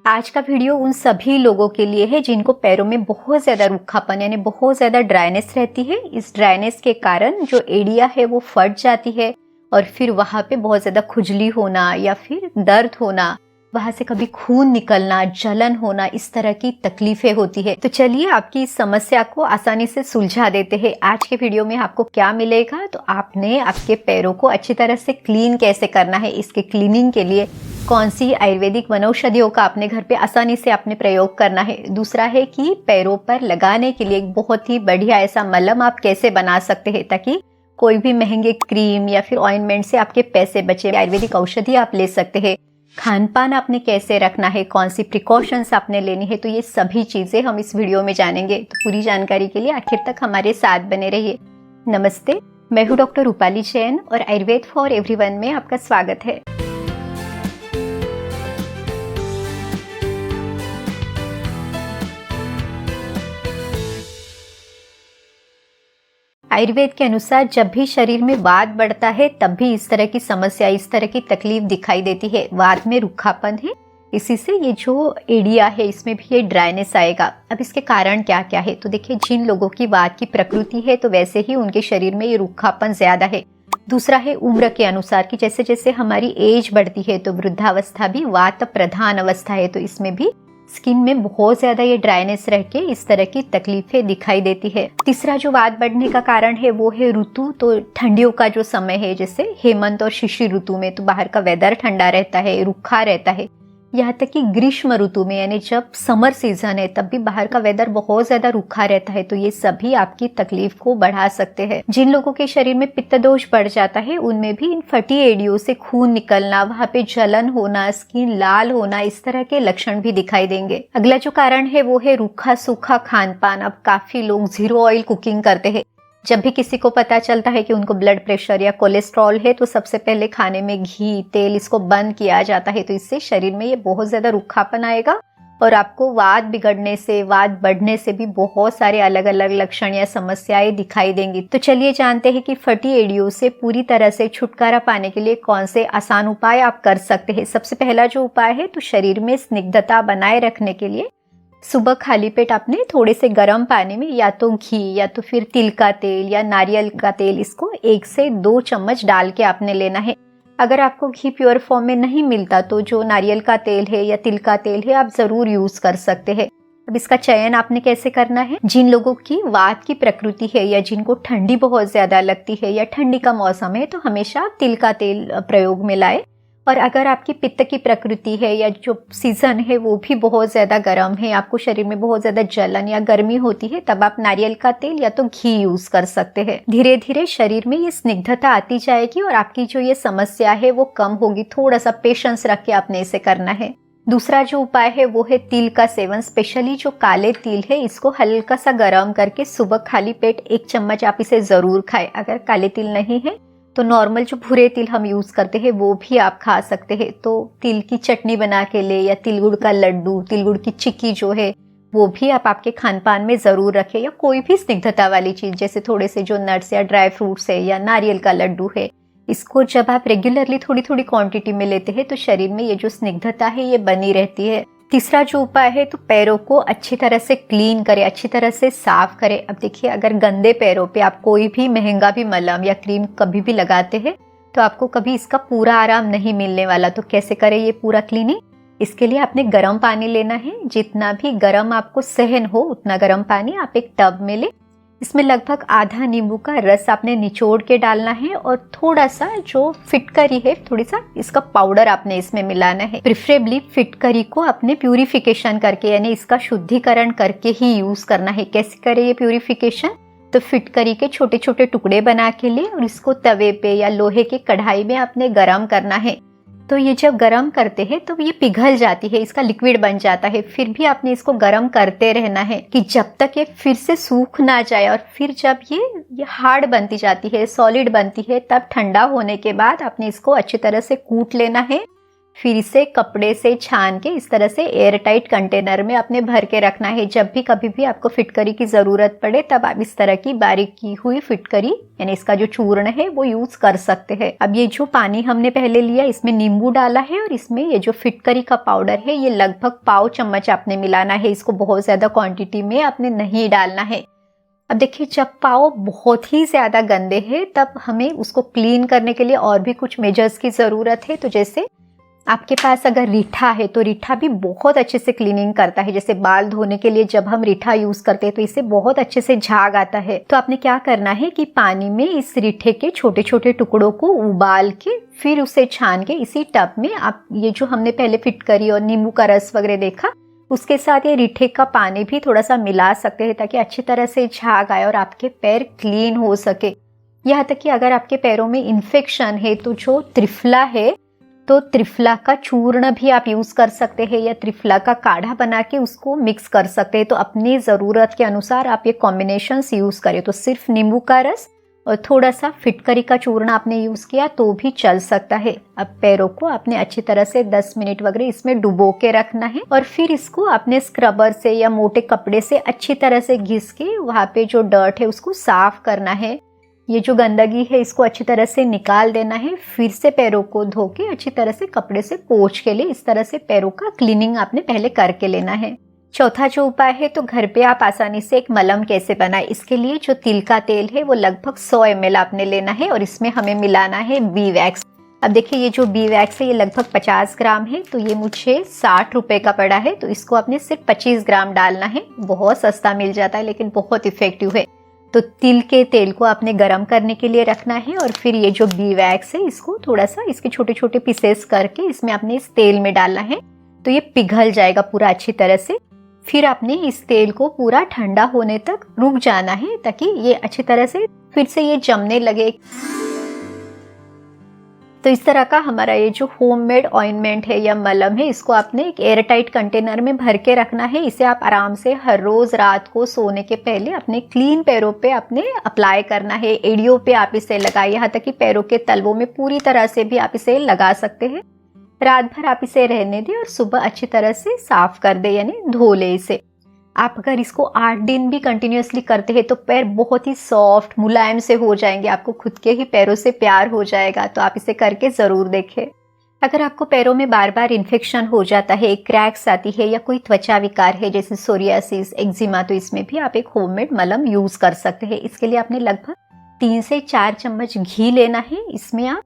आज का वीडियो उन सभी लोगों के लिए है जिनको पैरों में बहुत ज़्यादा रूखापन यानी बहुत ज़्यादा ड्राइनेस रहती है। इस ड्राइनेस के कारण जो एड़िया है वो फट जाती है और फिर वहाँ पे बहुत ज़्यादा खुजली होना या फिर दर्द होना, वहाँ से कभी खून निकलना, जलन होना, इस तरह की तकलीफें होती है। तो चलिए आपकी इस समस्या को आसानी से सुलझा देते हैं। आज के वीडियो में आपको क्या मिलेगा, तो आपने आपके पैरों को अच्छी तरह से क्लीन कैसे करना है, इसके क्लीनिंग के लिए कौन सी आयुर्वेदिक वनौषधियों का अपने घर पे आसानी से आपने प्रयोग करना है। दूसरा है कि पैरों पर लगाने के लिए एक बहुत ही बढ़िया ऐसा मलहम आप कैसे बना सकते हैं ताकि कोई भी महंगे क्रीम या फिर ऑइंटमेंट से आपके पैसे बचे। आयुर्वेदिक औषधि आप ले सकते हैं। खान पान आपने कैसे रखना है, कौन सी प्रिकॉशंस आपने लेनी है, तो ये सभी चीज़ें हम इस वीडियो में जानेंगे। तो पूरी जानकारी के लिए आखिर तक हमारे साथ बने रहिए। नमस्ते, मैं हूँ डॉक्टर रूपाली जैन और आयुर्वेद फॉर एवरीवन में आपका स्वागत है। आयुर्वेद के अनुसार जब भी शरीर में वात बढ़ता है तब भी इस तरह की समस्या, इस तरह की तकलीफ दिखाई देती है। वात में रूखापन है, इसी से ये जो एड़िया है इसमें भी ये ड्राइनेस आएगा। अब इसके कारण क्या क्या है, तो देखिए जिन लोगों की वात की प्रकृति है तो वैसे ही उनके शरीर में ये रूखापन ज्यादा है। दूसरा है उम्र के अनुसार कि जैसे जैसे हमारी एज बढ़ती है तो वृद्धावस्था भी वात प्रधान अवस्था है, तो इसमें भी स्किन में बहुत ज्यादा ये ड्राइनेस रह के इस तरह की तकलीफें दिखाई देती है। तीसरा जो वात बढ़ने का कारण है वो है ऋतु। तो ठंडियों का जो समय है, जैसे हेमंत और शिशिर ऋतु में तो बाहर का वेदर ठंडा रहता है, रुखा रहता है। यहाँ तक कि ग्रीष्म ऋतु में यानी जब समर सीजन है तब भी बाहर का वेदर बहुत ज्यादा रुखा रहता है, तो ये सभी आपकी तकलीफ को बढ़ा सकते हैं। जिन लोगों के शरीर में पित्त दोष बढ़ जाता है उनमें भी इन फटी एड़ियों से खून निकलना, वहाँ पे जलन होना, स्किन लाल होना, इस तरह के लक्षण भी दिखाई देंगे। अगला जो कारण है वो है रूखा सूखा खान पान। अब काफी लोग जीरो ऑयल कुकिंग करते हैं। जब भी किसी को पता चलता है कि उनको ब्लड प्रेशर या कोलेस्ट्रॉल है तो सबसे पहले खाने में घी तेल इसको बंद किया जाता है, तो इससे शरीर में ये बहुत ज्यादा रूखापन आएगा और आपको वात बिगड़ने से, वात बढ़ने से भी बहुत सारे अलग अलग लक्षण या समस्याएं दिखाई देंगी। तो चलिए जानते हैं कि फटी एड़ियों से पूरी तरह से छुटकारा पाने के लिए कौन से आसान उपाय आप कर सकते हैं। सबसे पहला जो उपाय है, तो शरीर में स्निग्धता बनाए रखने के लिए सुबह खाली पेट आपने थोड़े से गर्म पानी में या तो घी या तो फिर तिल का तेल या नारियल का तेल, इसको 1 से 2 चम्मच डाल के आपने लेना है। अगर आपको घी प्योर फॉर्म में नहीं मिलता तो जो नारियल का तेल है या तिल का तेल है आप जरूर यूज कर सकते हैं। अब इसका चयन आपने कैसे करना है, जिन लोगों की वात की प्रकृति है या जिनको ठंडी बहुत ज्यादा लगती है या ठंडी का मौसम है तो हमेशा तिल का तेल प्रयोग में लाए। और अगर आपकी पित्त की प्रकृति है या जो सीजन है वो भी बहुत ज़्यादा गर्म है, आपको शरीर में बहुत ज़्यादा जलन या गर्मी होती है, तब आप नारियल का तेल या तो घी यूज़ कर सकते हैं। धीरे धीरे शरीर में ये स्निग्धता आती जाएगी और आपकी जो ये समस्या है वो कम होगी। थोड़ा सा पेशेंस रख के आपने इसे करना है। दूसरा जो उपाय है वो है तिल का सेवन। स्पेशली जो काले तिल है इसको हल्का सा गर्म करके सुबह खाली पेट 1 चम्मच आप इसे ज़रूर खाएं। अगर काले तिल नहीं है तो नॉर्मल जो भूरे तिल हम यूज करते हैं वो भी आप खा सकते हैं। तो तिल की चटनी बना के ले या तिल गुड़ का लड्डू, तिल गुड़ की चिक्की जो है वो भी आप आपके खान पान में जरूर रखें, या कोई भी स्निग्धता वाली चीज जैसे थोड़े से जो नट्स या ड्राई फ्रूट्स है या नारियल का लड्डू है, इसको जब आप रेगुलरली थोड़ी थोड़ी क्वांटिटी में लेते हैं तो शरीर में ये जो स्निग्धता है ये बनी रहती है। तीसरा जो उपाय है, तो पैरों को अच्छी तरह से क्लीन करें, अच्छी तरह से साफ करें। अब देखिए अगर गंदे पैरों पे आप कोई भी महंगा भी मलहम या क्रीम कभी भी लगाते हैं तो आपको कभी इसका पूरा आराम नहीं मिलने वाला। तो कैसे करें ये पूरा क्लीनिंग, इसके लिए आपने गर्म पानी लेना है। जितना भी गर्म आपको सहन हो उतना गर्म पानी आप एक टब में ले, इसमें लगभग आधा नींबू का रस आपने निचोड़ के डालना है और थोड़ा सा जो फिटकरी है, थोड़ी सा इसका पाउडर आपने इसमें मिलाना है। प्रिफरेबली फिटकरी को आपने प्यूरिफिकेशन करके यानी इसका शुद्धिकरण करके ही यूज करना है। कैसे करें ये प्यूरिफिकेशन, तो फिटकरी के छोटे छोटे टुकड़े बना के ले और इसको तवे पे या लोहे की कढ़ाई में आपने गरम करना है। तो ये जब गरम करते हैं तो ये पिघल जाती है, इसका लिक्विड बन जाता है। फिर भी आपने इसको गरम करते रहना है कि जब तक ये फिर से सूख ना जाए, और फिर जब ये हार्ड बनती जाती है, सॉलिड बनती है, तब ठंडा होने के बाद आपने इसको अच्छी तरह से कूट लेना है। फिर इसे कपड़े से छान के इस तरह से एयर टाइट कंटेनर में आपने भर के रखना है। जब भी कभी भी आपको फिटकरी की ज़रूरत पड़े तब आप इस तरह की बारीक की हुई फिटकरी यानी इसका जो चूर्ण है वो यूज़ कर सकते हैं। अब ये जो पानी हमने पहले लिया इसमें नींबू डाला है और इसमें ये जो फिटकरी का पाउडर है ये लगभग पाव चम्मच आपने मिलाना है। इसको बहुत ज़्यादा क्वांटिटी में आपने नहीं डालना है। अब देखिए जब पाव बहुत ही ज़्यादा गंदे हैं तब हमें उसको क्लीन करने के लिए और भी कुछ मेजर्स की ज़रूरत है। तो जैसे आपके पास अगर रीठा है तो रीठा भी बहुत अच्छे से क्लीनिंग करता है। जैसे बाल धोने के लिए जब हम रीठा यूज़ करते हैं तो इससे बहुत अच्छे से झाग आता है। तो आपने क्या करना है कि पानी में इस रीठे के छोटे छोटे टुकड़ों को उबाल के फिर उसे छान के इसी टब में आप ये जो हमने पहले फिटकरी और नींबू का रस वगैरह देखा उसके साथ ये रीठे का पानी भी थोड़ा सा मिला सकते हैं ताकि अच्छी तरह से झाग आए और आपके पैर क्लीन हो सके। यहाँ तक कि अगर आपके पैरों में इन्फेक्शन है तो जो त्रिफला है तो त्रिफला का चूर्ण भी आप यूज़ कर सकते हैं या त्रिफला का काढ़ा बना के उसको मिक्स कर सकते हैं। तो अपनी ज़रूरत के अनुसार आप ये कॉम्बिनेशंस यूज़ करें। तो सिर्फ नींबू का रस और थोड़ा सा फिटकरी का चूर्ण आपने यूज़ किया तो भी चल सकता है। अब पैरों को आपने अच्छी तरह से 10 मिनट वगैरह इसमें डुबो के रखना है और फिर इसको अपने स्क्रबर से या मोटे कपड़े से अच्छी तरह से घिस के वहाँ पे जो डर्ट है उसको साफ करना है। ये जो गंदगी है इसको अच्छी तरह से निकाल देना है। फिर से पैरों को धो के अच्छी तरह से कपड़े से पोंछ के लिए इस तरह से पैरों का क्लीनिंग आपने पहले करके लेना है। चौथा जो उपाय है तो घर पे आप आसानी से एक मलम कैसे बनाए, इसके लिए जो तिल का तेल है वो लगभग 100 ml आपने लेना है और इसमें हमें मिलाना है बी वैक्स। अब देखिए ये जो बी वैक्स है ये लगभग 50 ग्राम है तो ये मुझे 60 रुपए का पड़ा है। तो इसको आपने सिर्फ 25 ग्राम डालना है। बहुत सस्ता मिल जाता है लेकिन बहुत इफेक्टिव है। तो तिल के तेल को आपने गर्म करने के लिए रखना है और फिर ये जो बी वैक्स है इसको थोड़ा सा इसके छोटे छोटे पीसेस करके इसमें आपने इस तेल में डालना है। तो ये पिघल जाएगा पूरा अच्छी तरह से। फिर आपने इस तेल को पूरा ठंडा होने तक रुक जाना है ताकि ये अच्छी तरह से फिर से ये जमने लगे। तो इस तरह का हमारा ये जो होममेड ऑइंटमेंट है या मलम है इसको आपने एक एयर टाइट कंटेनर में भर के रखना है। इसे आप आराम से हर रोज रात को सोने के पहले अपने क्लीन पैरों पे आपने अप्लाई करना है। एड़ियों पे आप इसे लगाए, यहाँ तक कि पैरों के तलवों में पूरी तरह से भी आप इसे लगा सकते हैं। रात भर आप इसे रहने दें और सुबह अच्छी तरह से साफ कर दे यानी धो ले इसे। आप अगर इसको 8 दिन भी कंटिन्यूअसली करते हैं तो पैर बहुत ही सॉफ्ट मुलायम से हो जाएंगे। आपको खुद के ही पैरों से प्यार हो जाएगा। तो आप इसे करके ज़रूर देखें। अगर आपको पैरों में बार बार इन्फेक्शन हो जाता है, क्रैक्स आती है या कोई त्वचा विकार है जैसे सोरियासिस, एक्जिमा, तो इसमें भी आप एक होममेड मलम यूज़ कर सकते हैं। इसके लिए आपने लगभग 3 से 4 चम्मच घी लेना है। इसमें आप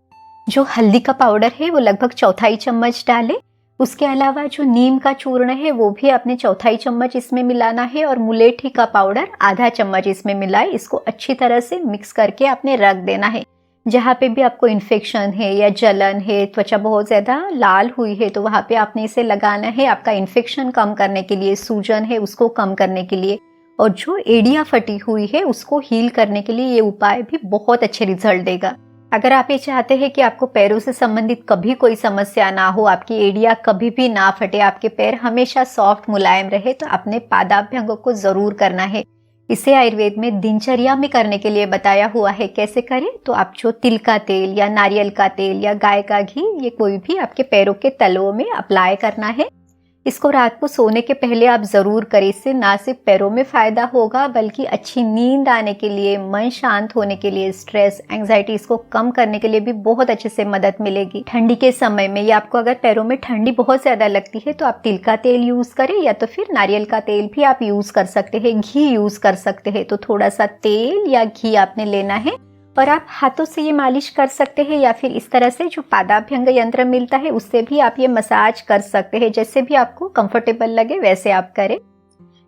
जो हल्दी का पाउडर है वो लगभग 1/4 चम्मच डालें। उसके अलावा जो नीम का चूर्ण है वो भी आपने 1/4 चम्मच इसमें मिलाना है और मुलेठी का पाउडर आधा चम्मच इसमें मिलाए। इसको अच्छी तरह से मिक्स करके आपने रख देना है। जहाँ पे भी आपको इन्फेक्शन है या जलन है, त्वचा बहुत ज़्यादा लाल हुई है तो वहाँ पे आपने इसे लगाना है। आपका इन्फेक्शन कम करने के लिए, सूजन है उसको कम करने के लिए और जो एड़ियाँ फटी हुई है उसको हील करने के लिए ये उपाय भी बहुत अच्छे रिजल्ट देगा। अगर आप ये चाहते हैं कि आपको पैरों से संबंधित कभी कोई समस्या ना हो, आपकी एड़ियाँ कभी भी ना फटे, आपके पैर हमेशा सॉफ्ट मुलायम रहे, तो अपने पादाभ्यंगों को जरूर करना है। इसे आयुर्वेद में दिनचर्या में करने के लिए बताया हुआ है। कैसे करें? तो आप जो तिल का तेल या नारियल का तेल या गाय का घी ये कोई भी आपके पैरों के तलवों में अप्लाई करना है। इसको रात को सोने के पहले आप ज़रूर करें। इससे ना सिर्फ पैरों में फ़ायदा होगा बल्कि अच्छी नींद आने के लिए, मन शांत होने के लिए, स्ट्रेस, एंग्जाइटी इसको कम करने के लिए भी बहुत अच्छे से मदद मिलेगी। ठंडी के समय में या आपको अगर पैरों में ठंडी बहुत ज़्यादा लगती है तो आप तिल का तेल यूज़ करें या तो फिर नारियल का तेल भी आप यूज़ कर सकते हैं, घी यूज़ कर सकते हैं। तो थोड़ा सा तेल या घी आपने लेना है और आप हाथों से ये मालिश कर सकते हैं या फिर इस तरह से जो पादाभ्यंग यंत्र मिलता है उससे भी आप ये मसाज कर सकते हैं। जैसे भी आपको कंफर्टेबल लगे वैसे आप करें।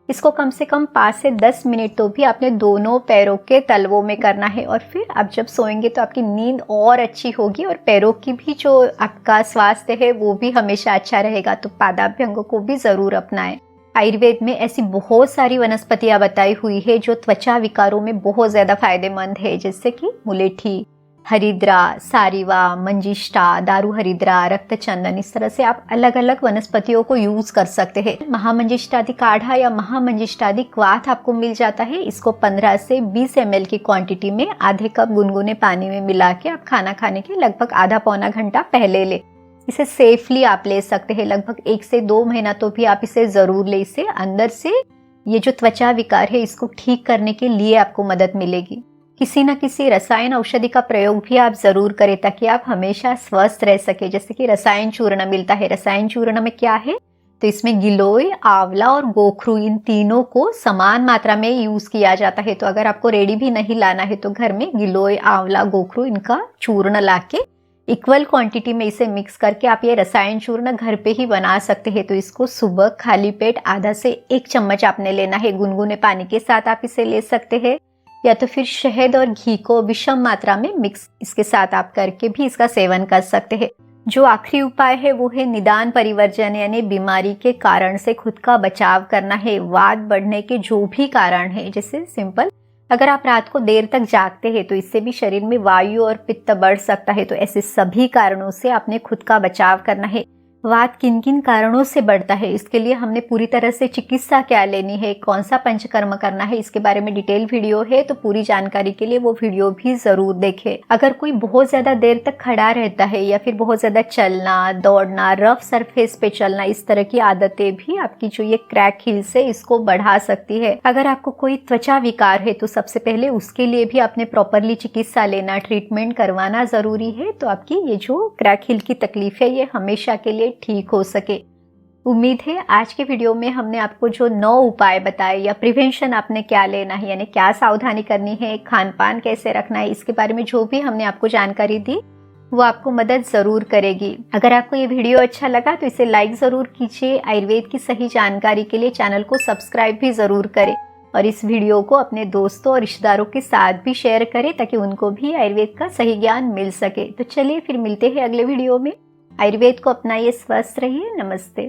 इसको कम से कम 5 से 10 मिनट तो भी आपने दोनों पैरों के तलवों में करना है और फिर आप जब सोएंगे तो आपकी नींद और अच्छी होगी और पैरों की भी जो आपका स्वास्थ्य है वो भी हमेशा अच्छा रहेगा। तो पादाभ्यंगों को भी ज़रूर अपनाएं। आयुर्वेद में ऐसी बहुत सारी वनस्पतियां बताई हुई है जो त्वचा विकारों में बहुत ज़्यादा फायदेमंद है, जैसे कि मुलेठी, हरिद्रा, सारिवा, मंजिष्ठा, दारू हरिद्रा, रक्तचंदन। इस तरह से आप अलग अलग वनस्पतियों को यूज कर सकते हैं। महामंजिष्ठादि काढ़ा या महामंजिष्ठादि क्वाथ आपको मिल जाता है। इसको 15 से 20 ml की क्वांटिटी में आधे कप गुनगुने पानी में मिला के आप खाना खाने के लगभग आधा पौना घंटा पहले ले। इसे सेफली आप ले सकते हैं। लगभग 1 से 2 महीना तो भी आप इसे ज़रूर ले। इससे अंदर से ये जो त्वचा विकार है इसको ठीक करने के लिए आपको मदद मिलेगी। किसी न किसी रसायन औषधि का प्रयोग भी आप ज़रूर करें ताकि आप हमेशा स्वस्थ रह सके। जैसे कि रसायन चूर्ण मिलता है। रसायन चूर्ण में क्या है, तो इसमें गिलोय, आंवला और गोखरू इन तीनों को समान मात्रा में यूज किया जाता है। तो अगर आपको रेडी भी नहीं लाना है तो घर में गिलोय, आंवला, गोखरू इनका चूर्ण लाके इक्वल क्वांटिटी में इसे मिक्स करके आप ये रसायन चूर्ण घर पे ही बना सकते हैं। तो इसको सुबह खाली पेट आधा से 1 चम्मच आपने लेना है। गुनगुने पानी के साथ आप इसे ले सकते हैं या तो फिर शहद और घी को विषम मात्रा में मिक्स इसके साथ आप करके भी इसका सेवन कर सकते हैं। जो आखिरी उपाय है वो है निदान परिवर्जन, यानी बीमारी के कारण से खुद का बचाव करना है। वात बढ़ने के जो भी कारण है, जैसे सिंपल अगर आप रात को देर तक जागते हैं तो इससे भी शरीर में वायु और पित्त बढ़ सकता है। तो ऐसे सभी कारणों से आपने खुद का बचाव करना है। वात किन किन कारणों से बढ़ता है, इसके लिए हमने पूरी तरह से चिकित्सा क्या लेनी है, कौन सा पंचकर्म करना है, इसके बारे में डिटेल वीडियो है। तो पूरी जानकारी के लिए वो वीडियो भी जरूर देखें। अगर कोई बहुत ज्यादा देर तक खड़ा रहता है या फिर बहुत ज्यादा चलना, दौड़ना, रफ सरफेस पे चलना, इस तरह की आदतें भी आपकी जो ये क्रैक हील्स है इसको बढ़ा सकती है। अगर आपको कोई त्वचा विकार है तो सबसे पहले उसके लिए भी आपने प्रॉपरली चिकित्सा लेना, ट्रीटमेंट करवाना जरूरी है। तो आपकी ये जो क्रैक हील की तकलीफ है ये हमेशा के लिए ठीक हो सके। उम्मीद है आज के वीडियो में हमने आपको जो 9 उपाय बताए या प्रिवेंशन आपने क्या लेना है, यानी क्या सावधानी करनी है, खान पान कैसे रखना है, इसके बारे में जो भी हमने आपको जानकारी दी वो आपको मदद जरूर करेगी। अगर आपको ये वीडियो अच्छा लगा तो इसे लाइक जरूर कीजिए। आयुर्वेद की सही जानकारी के लिए चैनल को सब्सक्राइब भी जरूर करें और इस वीडियो को अपने दोस्तों और रिश्तेदारों के साथ भी शेयर करें ताकि उनको भी आयुर्वेद का सही ज्ञान मिल सके। तो चलिए फिर मिलते हैं अगले वीडियो में। आयुर्वेद को अपनाइए, स्वस्थ रहिए। नमस्ते।